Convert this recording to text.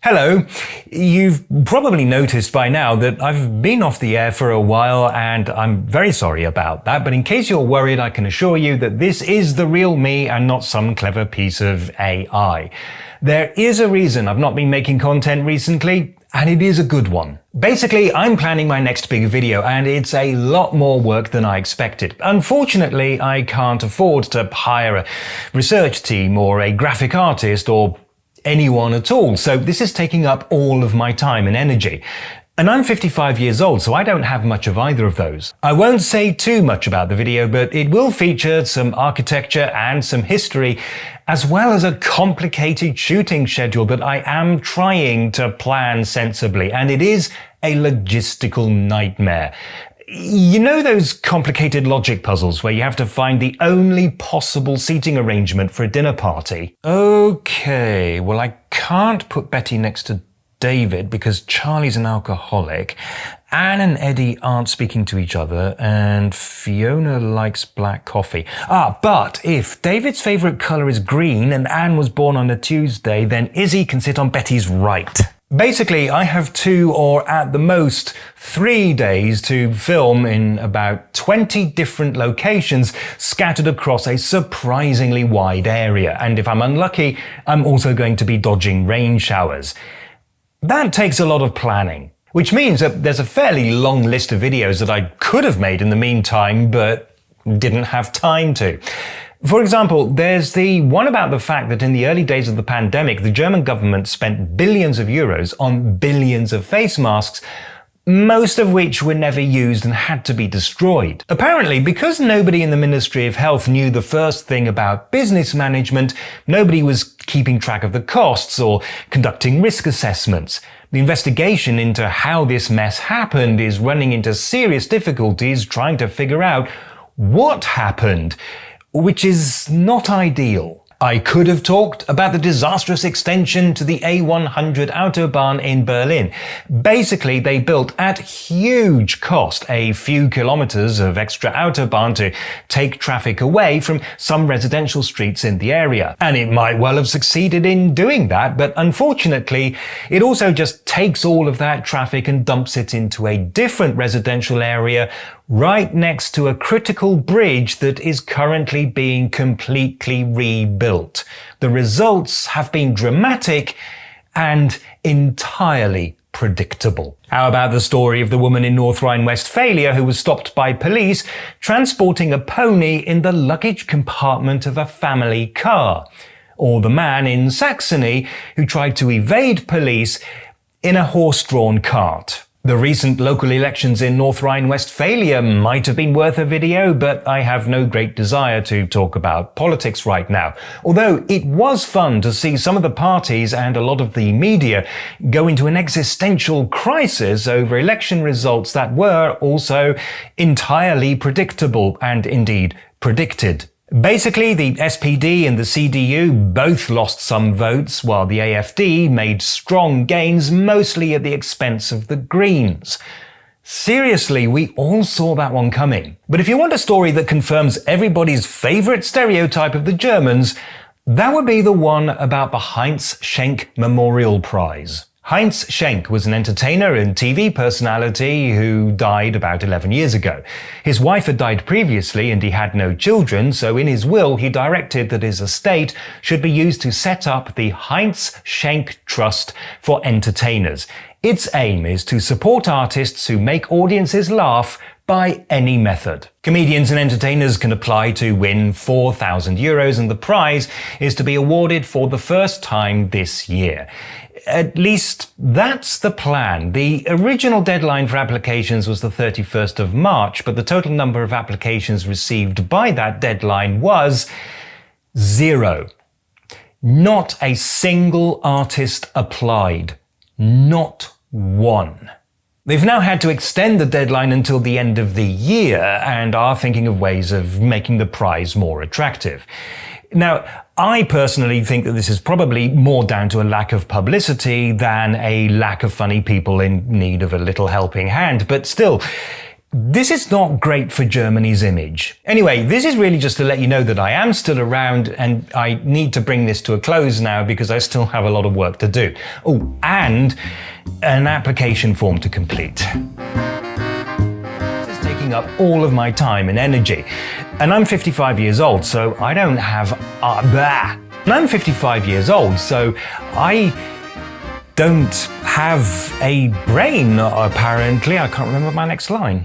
Hello. You've probably noticed by now that I've been off the air for a while and I'm very sorry about that, but in case you're worried, I can assure you that this is the real me and not some clever piece of AI. There is a reason I've not been making content recently, and it is a good one. Basically, I'm planning my next big video and it's a lot more work than I expected. Unfortunately, I can't afford to hire a research team or a graphic artist or anyone at all, so this is taking up all of my time and energy. And I'm 55 years old, so I don't have much of either of those. I won't say too much about the video, but it will feature some architecture and some history, as well as a complicated shooting schedule that I am trying to plan sensibly, and it is a logistical nightmare. You know those complicated logic puzzles where you have to find the only possible seating arrangement for a dinner party? Okay, well I can't put Betty next to David because Charlie's an alcoholic, Anne and Eddie aren't speaking to each other, and Fiona likes black coffee. But if David's favourite colour is green and Anne was born on a Tuesday, then Izzy can sit on Betty's right. Basically, I have 2 or at the most 3 days to film in about 20 different locations scattered across a surprisingly wide area. And if I'm unlucky, I'm also going to be dodging rain showers. That takes a lot of planning, which means that there's a fairly long list of videos that I could have made in the meantime, but didn't have time to. For example, there's the one about the fact that in the early days of the pandemic, the German government spent billions of euros on billions of face masks, most of which were never used and had to be destroyed. Apparently, because nobody in the Ministry of Health knew the first thing about business management, nobody was keeping track of the costs or conducting risk assessments. The investigation into how this mess happened is running into serious difficulties trying to figure out what happened, which is not ideal. I could have talked about the disastrous extension to the A100 Autobahn in Berlin. Basically, they built at huge cost a few kilometers of extra Autobahn to take traffic away from some residential streets in the area. And it might well have succeeded in doing that, but unfortunately, it also just takes all of that traffic and dumps it into a different residential area right next to a critical bridge that is currently being completely rebuilt. The results have been dramatic and entirely predictable. How about the story of the woman in North Rhine-Westphalia who was stopped by police transporting a pony in the luggage compartment of a family car? Or the man in Saxony who tried to evade police in a horse-drawn cart? The recent local elections in North Rhine-Westphalia might have been worth a video, but I have no great desire to talk about politics right now. Although it was fun to see some of the parties and a lot of the media go into an existential crisis over election results that were also entirely predictable and indeed predicted. Basically, the SPD and the CDU both lost some votes, while the AfD made strong gains, mostly at the expense of the Greens. Seriously, we all saw that one coming. But if you want a story that confirms everybody's favourite stereotype of the Germans, that would be the one about the Heinz Schenk Memorial Prize. Heinz Schenk was an entertainer and TV personality who died about 11 years ago. His wife had died previously and he had no children, so in his will he directed that his estate should be used to set up the Heinz Schenk Trust for entertainers. Its aim is to support artists who make audiences laugh by any method. Comedians and entertainers can apply to win €4,000 and the prize is to be awarded for the first time this year. At least that's the plan. The original deadline for applications was the 31st of March, but the total number of applications received by that deadline was 0. Not a single artist applied. Not one. They've now had to extend the deadline until the end of the year and are thinking of ways of making the prize more attractive. Now, I personally think that this is probably more down to a lack of publicity than a lack of funny people in need of a little helping hand, but still, This is not great for Germany's image. Anyway, this is really just to let you know that I am still around and I need to bring this to a close now because I still have a lot of work to do. Oh, and an application form to complete. This is taking up all of my time and energy. And I'm 55 years old, so I don't have... And I'm 55 years old, so I don't have a brain, apparently. I can't remember my next line.